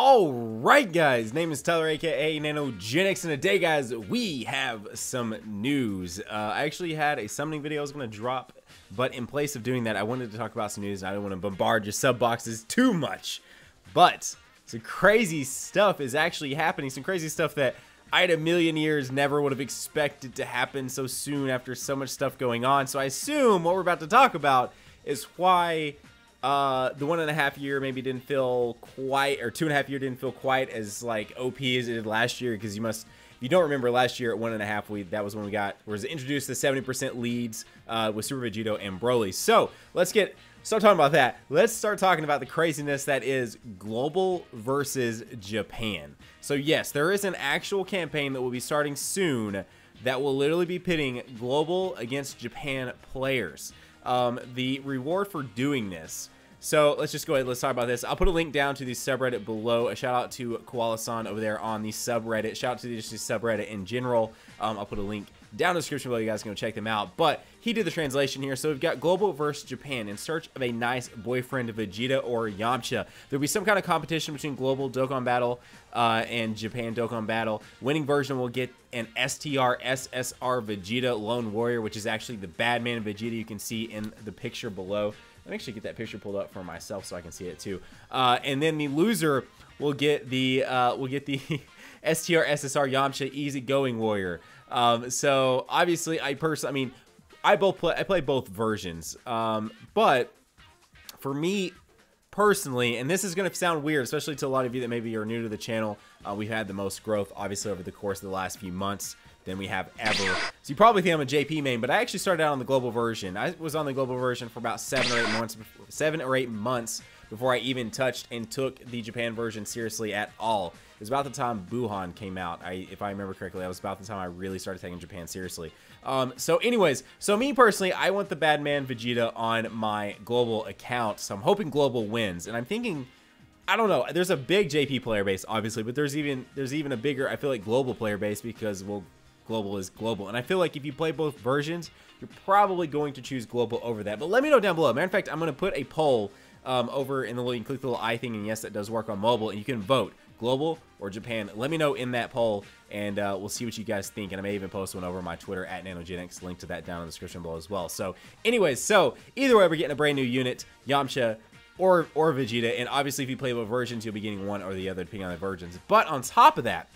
Alright guys, name is Tyler aka Nanogenix, and today guys we have some news. I actually had a summoning video I was going to drop, but in place of doing that I wanted to talk about some news and I don't want to bombard your sub boxes too much. But some crazy stuff is actually happening, some crazy stuff that I had a million years never would have expected to happen so soon after so much stuff going on. So I assume what we're about to talk about is why the 1.5 year maybe didn't feel quite, or 2.5 year didn't feel quite as like OP as it did last year. Because if you don't remember, last year at 1.5, that was when we was introduced to 70% leads with Super Vegito and Broly. So let's start talking about that. Let's start talking about the craziness that is Global versus Japan. So yes, there is an actual campaign that will be starting soon that will literally be pitting Global against Japan players. The reward for doing this. So let's just go ahead. Let's talk about this. I'll put a link down to the subreddit below. A shout out to Koala-san over there on the subreddit. Shout out to just the subreddit in general. I'll put a link down in the description below. You guys can go check them out. But he did the translation here. So we've got Global versus Japan in search of a nice boyfriend, Vegeta or Yamcha. There'll be some kind of competition between Global Dokkan Battle and Japan Dokkan Battle. Winning version will get an STR SSR Vegeta Lone Warrior, which is actually the bad man Vegeta you can see in the picture below. Let me actually get that picture pulled up for myself so I can see it too. And then the loser will get the STR SSR Yamcha Easygoing Warrior. So obviously, I play both versions. But for me personally, and this is going to sound weird, especially to a lot of you that maybe are new to the channel, we've had the most growth obviously over the course of the last few months than we have ever. So you probably think I'm a JP main, but I actually started out on the Global version. I was on the Global version for about 7 or 8 months before I even touched and took the Japan version seriously at all. It was about the time Buhan came out. If I remember correctly, that was about the time I really started taking Japan seriously. So anyways, so me personally, I want the bad man Vegeta on my Global account. So I'm hoping Global wins, and I'm thinking, I don't know. There's a big JP player base, obviously, but there's even a bigger, I feel like, Global player base because, well, Global is Global. And I feel like if you play both versions, you're probably going to choose Global over that. But let me know down below. Matter of fact, I'm going to put a poll over in the little, you can click the little I thing, and yes, that does work on mobile, and you can vote Global or Japan. Let me know in that poll, and we'll see what you guys think. And I may even post one over my Twitter at Nanogenix. Link to that down in the description below as well. So anyways, so either way, we're getting a brand new unit, Yamcha or Vegeta. And obviously, if you play both versions, you'll be getting one or the other depending on the versions. But on top of that,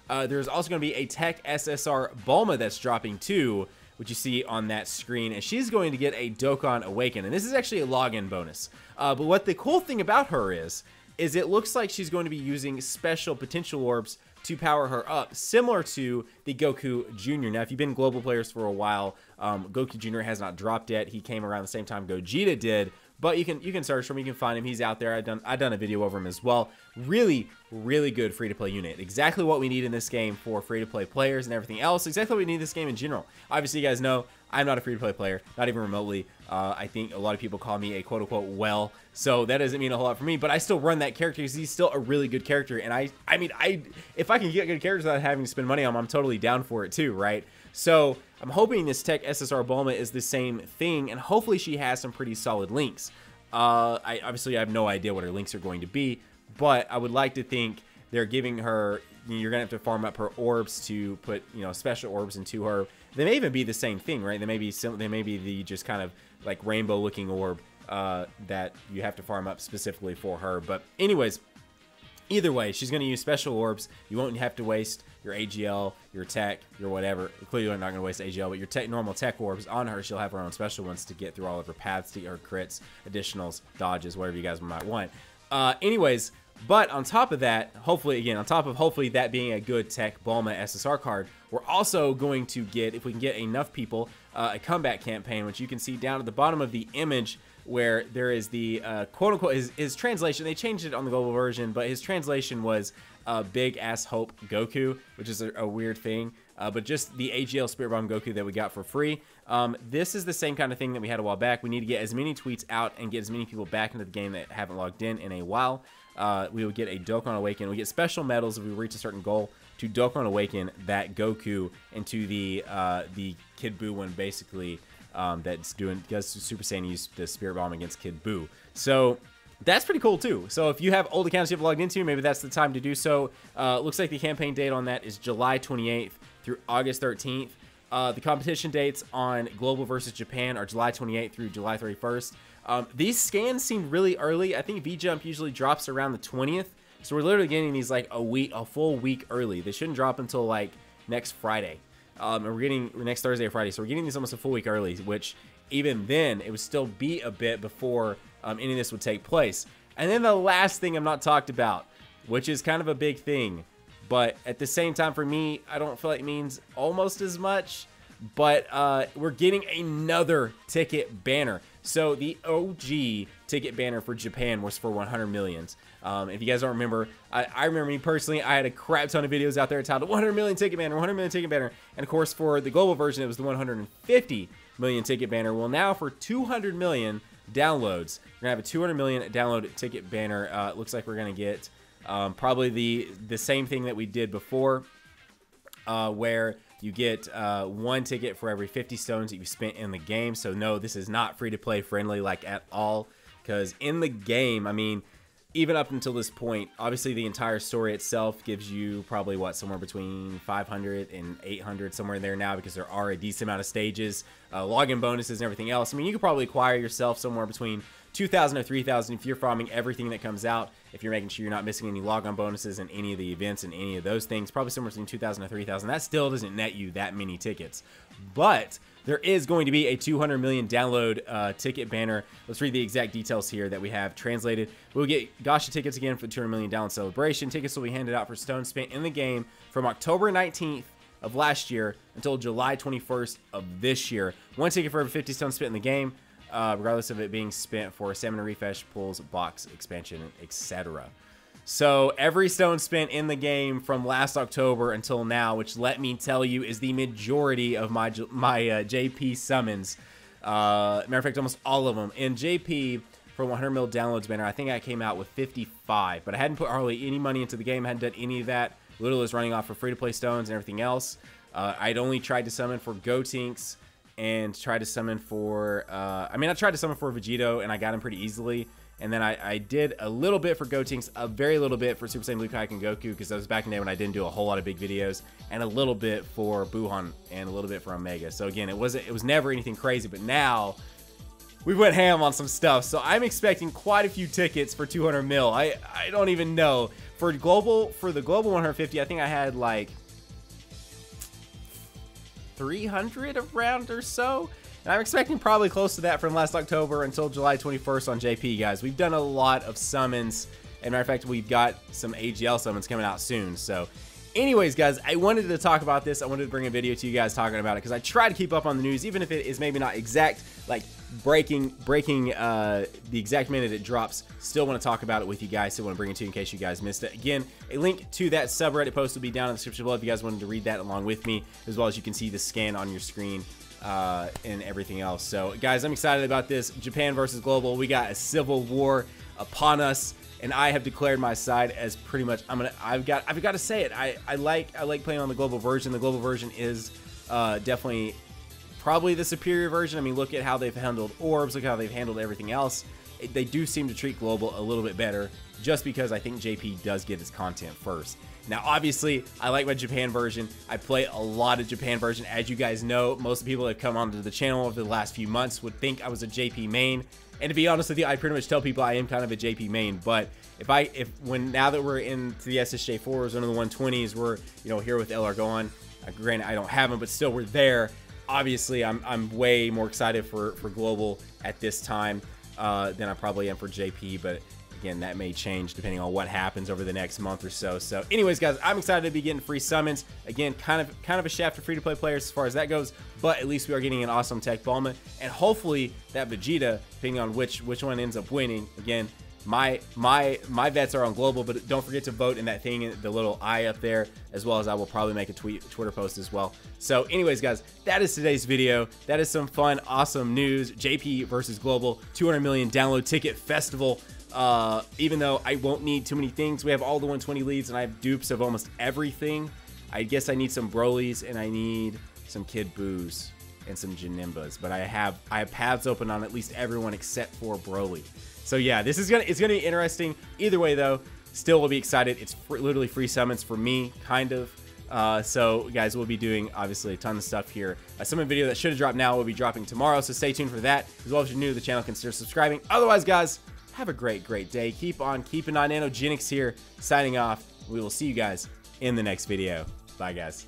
there's also going to be a Tech SSR Bulma that's dropping too, which you see on that screen, and she's going to get a Dokkan Awaken, and this is actually a login bonus. But what the cool thing about her is it looks like she's going to be using special potential orbs to power her up, similar to the Goku Jr. Now, if you've been Global players for a while, Goku Jr. has not dropped yet. He came around the same time Gogeta did. But you can search for him, you can find him. He's out there. I've done a video over him as well. Really, really good free-to-play unit. Exactly what we need in this game for free-to-play players and everything else. Exactly what we need in this game in general. Obviously, you guys know I'm not a free-to-play player, not even remotely. I think a lot of people call me a quote-unquote well, so that doesn't mean a whole lot for me. But I still run that character because he's still a really good character. And if I can get good characters without having to spend money on them, I'm totally down for it too, right? So I'm hoping this Tech SSR Bulma is the same thing, and hopefully she has some pretty solid links. Obviously I have no idea what her links are going to be, but I would like to think they're giving her, you're gonna have to farm up her orbs to put, special orbs into her. They may even be the same thing, right? They may be the just kind of like rainbow looking orb that you have to farm up specifically for her. But anyways, either way, she's going to use special orbs. You won't have to waste your AGL, your tech, your whatever. Clearly, you're not going to waste AGL, but your normal tech orbs on her. She'll have her own special ones to get through all of her paths, to get her crits, additionals, dodges, whatever you guys might want. Anyways, but on top of that, hopefully that being a good Tech Bulma SSR card, we're also going to get, if we can get enough people, a comeback campaign, which you can see down at the bottom of the image, where there is the quote-unquote, his translation. They changed it on the Global version, but his translation was Big Ass Hope Goku, which is a weird thing. But just the AGL Spirit Bomb Goku that we got for free. This is the same kind of thing that we had a while back. We need to get as many tweets out and get as many people back into the game that haven't logged in a while. We will get a Dokkan Awaken. We get special medals if we reach a certain goal to Dokkan Awaken that Goku into the Kid Buu one, basically. That's doing, because Super Saiyan used the Spirit Bomb against Kid Buu. So That's pretty cool too. So if you have old accounts you have logged into, maybe that's the time to do so. Looks like the campaign date on that is July 28th through August 13th. The competition dates on Global versus Japan are July 28th through July 31st. These scans seem really early. I think V-Jump usually drops around the 20th. So we're literally getting these like a full week early. They shouldn't drop until like next Friday. And we're getting next Thursday or Friday. So we're getting these almost a full week early, which even then it would still be a bit before any of this would take place. And then the last thing I'm not talked about, which is kind of a big thing, but at the same time for me, I don't feel like it means almost as much, but we're getting another ticket banner. So the OG ticket banner for Japan was for 100 millions. If you guys don't remember, I remember me personally, I had a crap ton of videos out there titled 100 million ticket banner, 100 million ticket banner. And of course, for the global version, it was the 150 million ticket banner. Well, now for 200 million downloads, we're gonna have a 200 million download ticket banner. It looks like we're gonna get probably the same thing that we did before, where you get 1 ticket for every 50 stones that you spent in the game. So no, this is not free to play friendly like at all, because in the game, I mean, even up until this point, obviously the entire story itself gives you probably what, somewhere between 500 and 800, somewhere in there now, because there are a decent amount of stages, login bonuses and everything else. I mean, you could probably acquire yourself somewhere between 2,000 or 3,000 if you're farming everything that comes out, if you're making sure you're not missing any logon bonuses in any of the events and any of those things. Probably somewhere between 2,000 or 3,000. That still doesn't net you that many tickets, but there is going to be a 200 million download ticket banner. Let's read the exact details here that we have translated. We'll get Gacha tickets again for the 200 million download celebration. Tickets will be handed out for stones spent in the game from October 19th of last year until July 21st of this year. 1 ticket for every 50 stones spent in the game, regardless of it being spent for Stamina Refresh, pulls, box expansion, etc. So every stone spent in the game from last October until now, which let me tell you is the majority of my JP summons. Matter of fact, almost all of them. In JP, for 100 mil downloads banner, I think I came out with 55, but I hadn't put hardly any money into the game. I hadn't done any of that. Literally was running off for free-to-play stones and everything else. I'd only tried to summon for Gotenks and tried to summon for, I tried to summon for Vegito, and I got him pretty easily. And then I did a little bit for Gotenks, a very little bit for Super Saiyan Blue Kai and Goku, because that was back in the day when I didn't do a whole lot of big videos, and a little bit for Buhan and a little bit for Omega. So again, it was never anything crazy, but now we went ham on some stuff. So I'm expecting quite a few tickets for 200 mil. I don't even know. For the global 150, I think I had like 300 around or so. And I'm expecting probably close to that from last October until July 21st on JP, guys. We've done a lot of summons. And matter of fact, we've got some AGL summons coming out soon. So anyways, guys, I wanted to talk about this. I wanted to bring a video to you guys talking about it, because I try to keep up on the news, even if it is maybe not exact, like breaking the exact minute it drops. Still want to talk about it with you guys. Still want to bring it to you in case you guys missed it. Again, a link to that subreddit post will be down in the description below if you guys wanted to read that along with me, as well as you can see the scan on your screen and everything else. So guys, I'm excited about this. Japan versus global. We got a civil war upon us, and I have declared my side as pretty much I've got to say it. I like playing on the global version. The global version is definitely probably the superior version. I mean, look at how they've handled orbs, look how they've handled everything else. They do seem to treat global a little bit better, just because I think JP does get its content first. Now, obviously, I like my Japan version. I play a lot of Japan version. As you guys know, most of the people that have come onto the channel over the last few months would think I was a JP main. And to be honest with you, I pretty much tell people I am kind of a JP main. But now that we're into the SSJ4s, one of the 120s, we're here with El Argon. Granted, I don't have them, but still we're there. Obviously, I'm way more excited for global at this time than I probably am for JP. But again, that may change depending on what happens over the next month or so. So anyways, guys, I'm excited to be getting free summons. Again, kind of a shaft for free-to-play players as far as that goes, but at least we are getting an awesome tech Bulma, and hopefully that Vegeta, depending on which one ends up winning. Again, my bets are on global, but don't forget to vote in that thing, the little eye up there, as well as I will probably make a Twitter post as well. So anyways, guys, that is today's video. That is some fun, awesome news. JP versus global, 200 million download ticket festival. Even though I won't need too many things, we have all the 120 leads and I have dupes of almost everything. I guess I need some Brolys and I need some Kid Boos and some Janimbas, but I have paths open on at least everyone except for Broly. So yeah, it's gonna be interesting. Either way though, still will be excited. It's literally free summons for me, kind of. So guys, we'll be doing obviously a ton of stuff here. A summon video that should have dropped now will be dropping tomorrow, so stay tuned for that. As well, if you're new to the channel, consider subscribing. Otherwise, guys, have a great day. Keep on keeping on. Nanogenix here, signing off. We will see you guys in the next video. Bye, guys.